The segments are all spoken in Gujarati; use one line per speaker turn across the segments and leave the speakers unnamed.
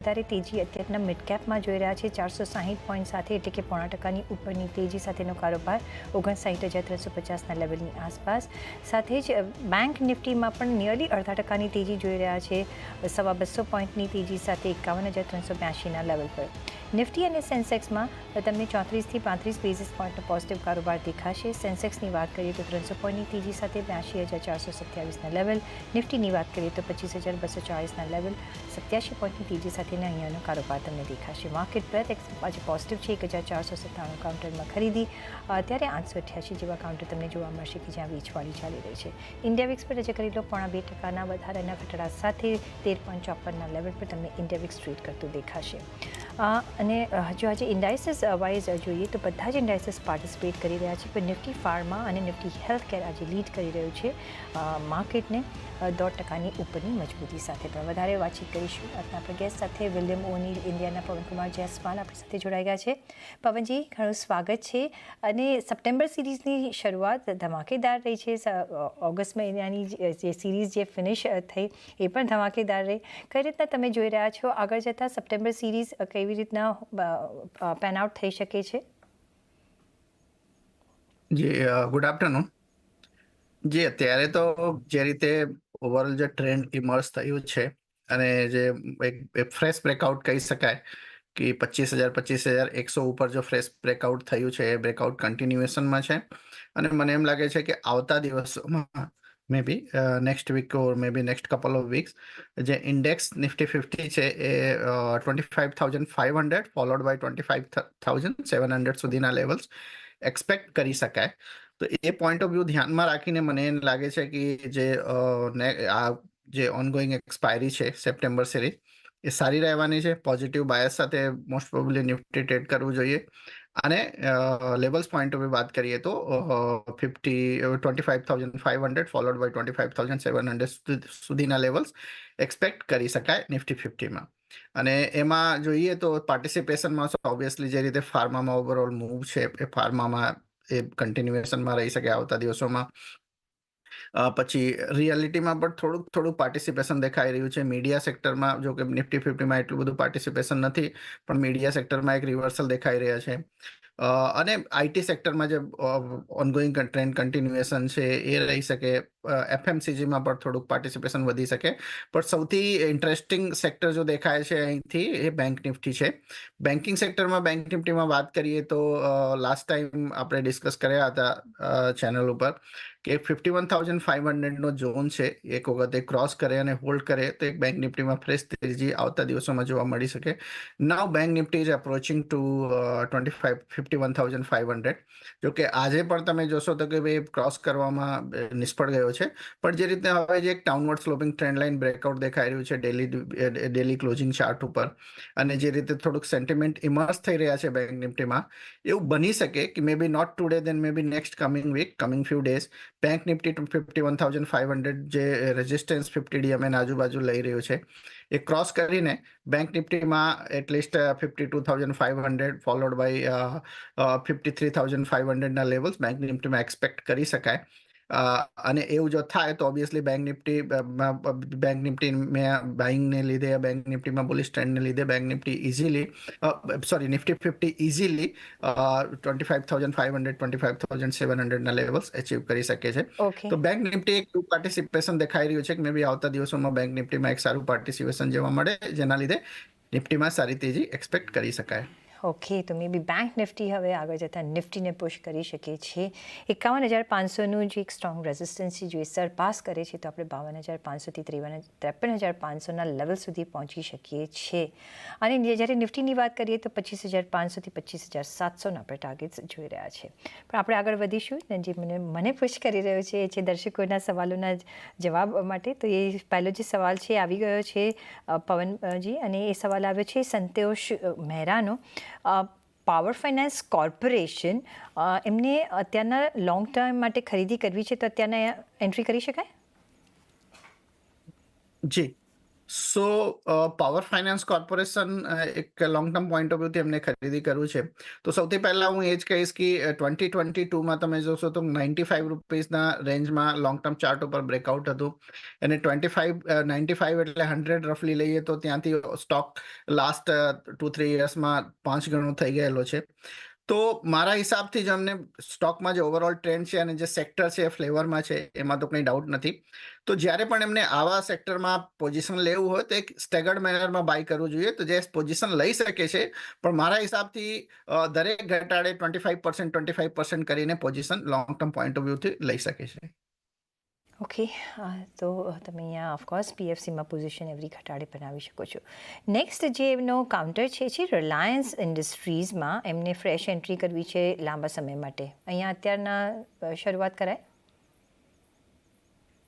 વધારે તેજી અત્યારના મિડ કેપમાં જોઈ રહ્યા છે 460 પોઈન્ટ સાથે, એટલે કે 0.5% ઉપરની તેજી સાથેનો કારોબાર 59,350ના લેવલની આસપાસ. સાથે જ બેંક નિફ્ટીમાં પણ નિયરલી 0.5%ની તેજી જોઈ રહ્યા છે 250 પોઈન્ટની તેજી સાથે 51,382ના લેવલ પર. નિફ્ટી અને સેન્સેક્સમાં તમને 34થી 35 બેઝિસ પોઈન્ટનો પોઝિટિવ કારોબાર દેખાશે. સેન્સેક્સની વાત કરીએ તો 300 પોઈન્ટની તેજી સાથે 82,427ના લેવલ. નિફ્ટીની વાત કરીએ તો 25,240ના લેવલ, 87 પોઈન્ટની તેજી સાથેના અહીંયાનો કારોબાર તમને દેખાશે. માર્કેટ બ્રેથ આજે પોઝિટિવ છે. 1,497 કાઉન્ટરમાં ખરીદી, ત્યારે 888 જેવા કાઉન્ટર તમને જોવા મળશે કે જ્યાં વેચવાળી ચાલી રહી છે. ઇન્ડિયા વિક્સ પર આજે કરી લો 0.2%ના વધારાના ઘટાડા સાથે 13.54ના લેવલ પર તમને ઇન્ડિયા વિક્સ ટ્રેડ કરતું દેખાશે. અને જો આજે ઇન્ડાઇસીસ વાઇઝ જોઈએ તો બધા જ ઇન્ડાઇસીસ પાર્ટિસિપેટ કરી રહ્યા છે, પણ નિફ્ટી ફાર્મા અને નિફ્ટી હેલ્થકેર આજે લીડ કરી રહ્યું છે માર્કેટને 0.5%ની ઉપરની મજબૂતી સાથે. પણ વધારે વાતચીત કરીશું આપણા ગેસ્ટ સાથે. વિલિયમ ઓનીલ ઇન્ડિયાના પવનકુમાર જયસ્વાલ આપણી સાથે જોડાઈ ગયા છે. પવનજી, ઘણું સ્વાગત છે. અને સપ્ટેમ્બર સિરીઝની શરૂઆત ધમાકેદાર રહી છે. ઓગસ્ટ મહિનાની જે સિરીઝ જે ફિનિશ થઈ એ પણ ધમાકેદાર રહી. કઈ રીતના તમે જોઈ રહ્યા છો આગળ જતાં સપ્ટેમ્બર સિરીઝ કેવી રીતના પેન આઉટ થઈ શકે છે?
જી, ગુડ આફ્ટરનૂન. જી, અત્યારે તો જે રીતે ઓવરઓલ જે ટ્રેન્ડ ઇમર્જ થયું છે અને જે એક ફ્રેશ બ્રેકઆઉટ કહી શકાય કે 25,100 ઉપર જો ફ્રેશ બ્રેકઆઉટ થયું છે, એ બ્રેકઆઉટ કન્ટિન્યુએશનમાં છે. અને મને એમ લાગે છે કે આવતા દિવસોમાં maybe next week or maybe next couple of weeks જે ઇન્ડેક્સ નિફ્ટી 50 છે એ 25,500 ફોલોડ બાય 25,700 સુધીના લેવલ્સ એક્સપેક્ટ કરી શકાય. તો એ પોઈન્ટ ઓફ વ્યૂ ધ્યાનમાં રાખીને મને એમ લાગે છે કે આ જે ઓનગોઈંગ એક્સપાયરી છે સપ્ટેમ્બર સિરીઝ એ સારી રહેવાની છે. પોઝિટિવ બાયસ સાથે મોસ્ટ પ્રોબેબલી નિફ્ટી ટ્રેડ કરવું જોઈએ. અને લેવલ્સ પોઈન્ટ ઓફ વ્યૂ વાત કરીએ તો 25,500 ફોલોડ બાય 25,700 સુધીના લેવલ્સ એક્સપેક્ટ કરી શકાય નિફ્ટી 50માં. અને એમાં જોઈએ તો પાર્ટિસિપેશનમાં ઓબ્વિયસલી જે રીતે ફાર્મામાં ઓવરઓલ મૂવ છે એ ફાર્મામાં એ કન્ટિન્યુએશનમાં રહી શકે આવતા દિવસોમાં. પછી રિયાલિટીમાં પણ થોડુંક પાર્ટિસિપેશન દેખાઈ રહ્યું છે. મીડિયા સેક્ટરમાં જો કે નિફ્ટી 50માં એટલું બધું પાર્ટિસિપેશન નથી, પણ મીડિયા સેક્ટરમાં એક રિવર્સલ દેખાઈ રહ્યા છે. અને આઈટી સેક્ટરમાં જે ઓનગોઈંગ ટ્રેન્ડ કન્ટિન્યુએશન છે એ રહી શકે. એફએમસીજીમાં પણ થોડુંક પાર્ટિસિપેશન વધી શકે. પણ સૌથી ઇન્ટરેસ્ટિંગ સેક્ટર જો દેખાય છે અહીંથી એ બેંક નિફ્ટી છે. બેન્કિંગ સેક્ટરમાં બેંક નિફ્ટીમાં વાત કરીએ તો લાસ્ટ ટાઈમ આપણે ડિસ્કસ કર્યા હતા ચેનલ ઉપર કે 51,500નો ઝોન છે, એક વખત એ ક્રોસ કરે અને હોલ્ડ કરે તો એક બેંક નિફ્ટીમાં ફ્રેશ તેજી આવતા દિવસોમાં જોવા મળી શકે. નાઉ bank Nifty is approaching two 51,500. જો કે આજે પણ તમે જોશો તો કે ભાઈ ક્રોસ કરવામાં નિષ્ફળ ગયો છે. પણ જે રીતે હવે જે એક ડાઉનવર્ડ સ્લોપિંગ ટ્રેન્ડ લાઇન બ્રેકઆઉટ દેખાઈ રહ્યું છે ડેલી ક્લોઝિંગ ચાર્ટ ઉપર, અને જે રીતે થોડુંક સેન્ટિમેન્ટ ઇમર્સ થઈ રહ્યા છે બેંક નિફ્ટીમાં, એવું બની શકે કે maybe not today then maybe next coming week, coming few days bank Nifty 51,500 જે રેઝિસ્ટન્સ 50 DMA આજુબાજુ લઈ રહ્યું છે એ ક્રોસ કરીને બેંક નિફ્ટીમાં એટલીસ્ટ 52,500 ફોલોડ બાય 53,500ના લેવલ્સ બેંક નિફ્ટીમાં એક્સપેક્ટ કરી શકાય. અને એવું જો થાય તો ઓબ્વિયસલી બેંક નિફ્ટી બાઇંગને લીધે, બેંક નિફ્ટીમાં બુલિશ ટ્રેન્ડને લીધે bank Nifty easily Nifty 50 easily 25,500 25,700ના લેવલ્સ અચીવ કરી શકે છે.
ઓકે.
તો બેંક નિફ્ટી એક પાર્ટિસિપેશન દેખાઈ રહ્યું છે કે મે બી આવતા દિવસોમાં બેંક નિફ્ટીમાં એક સારું પાર્ટિસિપેશન જોવા મળે, જેના લીધે નિફ્ટીમાં સારી તેજી એક્સપેક્ટ કરી શકાય.
ઓકે, તો મે બી બેંક નિફ્ટી હવે આગળ જતાં નિફ્ટીને પુશ કરી શકીએ છીએ. 51,500નું જે એક સ્ટ્રોંગ રેઝિસ્ટન્સ છે જો એ સરપાસ કરે છે તો આપણે 52,500થી 53,500ના લેવલ સુધી પહોંચી શકીએ છીએ. અને જ્યારે નિફ્ટીની વાત કરીએ તો 25,500થી 25,700ના આપણે ટાર્ગેટ્સ જોઈ રહ્યા છે. પણ આપણે આગળ વધીશું ને જે મને પુશ કરી રહ્યો છે એ છે દર્શકોના સવાલોના જવાબ માટે. તો એ પહેલો જે સવાલ છે આવી ગયો છે પવનજી, અને એ સવાલ આવ્યો છે સંતોષ મહેરાનો. પાવર ફાઇનાન્સ કોર્પોરેશન, એમને અત્યારના લોંગ ટર્મ માટે ખરીદી કરવી છે તો અત્યારના એન્ટ્રી કરી શકાય?
જી, સો પાવર ફાઇનાન્સ કોર્પોરેશન એક લોંગ ટર્મ પોઈન્ટ ઓફ વ્યૂથી એમને ખરીદી કરવું છે. તો સૌથી પહેલાં હું એ જ કહીશ કે 2022માં તમે જોશો તો ₹95 રેન્જમાં લોંગ ટર્મ ચાર્ટ ઉપર બ્રેકઆઉટ હતું. અને 95 એટલે 100 રફલી લઈએ તો ત્યાંથી સ્ટોક લાસ્ટ 2-3 યર્સમાં 5 ગણો થઈ ગયેલો છે. તો મારા હિસાબથી જ અમને સ્ટોકમાં જે ઓવરઓલ ટ્રેન્ડ છે અને જે સેક્ટર છે એ ફ્લેવરમાં છે, એમાં તો કંઈ ડાઉટ નથી. તો જ્યારે પણ એમને આવા સેક્ટરમાં પોઝિશન લેવું હોય તો એક સ્ટેગર્ડ મેનરમાં બાય કરવું જોઈએ, તો જે પોઝિશન લઈ શકે છે. પણ મારા હિસાબથી દરેક ઘટાડે 25% કરીને position long term point of વ્યૂથી લઈ શકે છે.
ઓકે, તો તમે અહીંયા ઓફકોર્સ પીએફસીમાં પોઝિશન એવરી ઘટાડે બનાવી શકો છો. નેક્સ્ટ જે એમનો કાઉન્ટર છે રિલાયન્સ ઇન્ડસ્ટ્રીઝમાં એમને ફ્રેશ એન્ટ્રી કરવી છે લાંબા સમય માટે. અહીંયા અત્યારના શરૂઆત કરાય?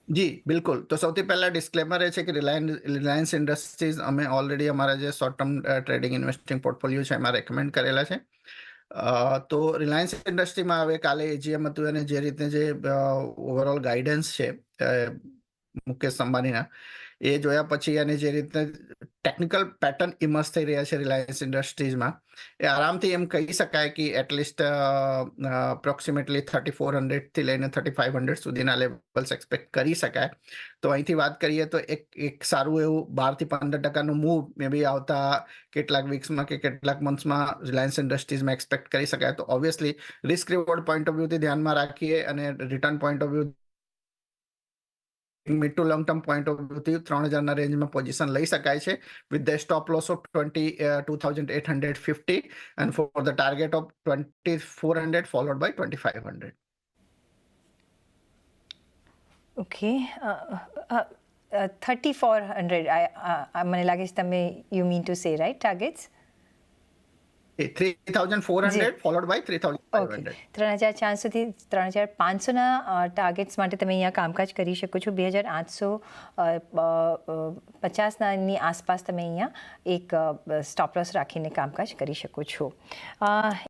જી બિલકુલ. તો સૌથી પહેલા ડિસ્ક્લેમર એ છે કે રિલાયન્સ ઇન્ડસ્ટ્રીઝ અમે ઓલરેડી અમારા જે short term trading investing portfolio છે એમાં રેકમેન્ડ કરેલા છે. તો રિલાયન્સ ઇન્ડસ્ટ્રીમાં હવે કાલે એજીએમ હતું અને જે રીતે જે ઓવરઓલ ગાઈડન્સ છે મુકેશ અંબાણીના, એ જોયા પછી અને જે રીતે ટેકનિકલ પેટર્ન ઇમર્સ થઈ રહ્યા છે રિલાયન્સ ઇન્ડસ્ટ્રીઝમાં, એ આરામથી એમ કહી શકાય કે એટલીસ્ટ અપ્રોક્સિમેટલી 3400થી લઈને 3500 સુધીના લેવલ્સ એક્સપેક્ટ કરી શકાય. તો અહીંથી વાત કરીએ તો એક સારું એવું 12-15% મૂવ મે બી આવતા કેટલાક વીક્સમાં કે કેટલાક મંથ્સમાં રિલાયન્સ ઇન્ડસ્ટ્રીઝમાં એક્સપેક્ટ કરી શકાય. તો obviously risk reward point of વ્યૂથી ધ્યાનમાં રાખીએ અને return point of view mid to long term point of વ્યૂથી 3000ના રેન્જમાં પોઝિશન લઈ શકાય છે with the stop loss of 22,850 and for the target of 2400 followed by 2500.
Okay, 3400 મને લાગે છે તમે you mean to say right targets?
3,400 followed by 3,500.
3,400થી 3,500ના ટાર્ગેટ્સ માટે તમે અહીંયા કામકાજ કરી શકો છો. 2,850ની આસપાસ તમે અહીંયા એક સ્ટોપ લોસ રાખીને કામકાજ કરી શકો છો.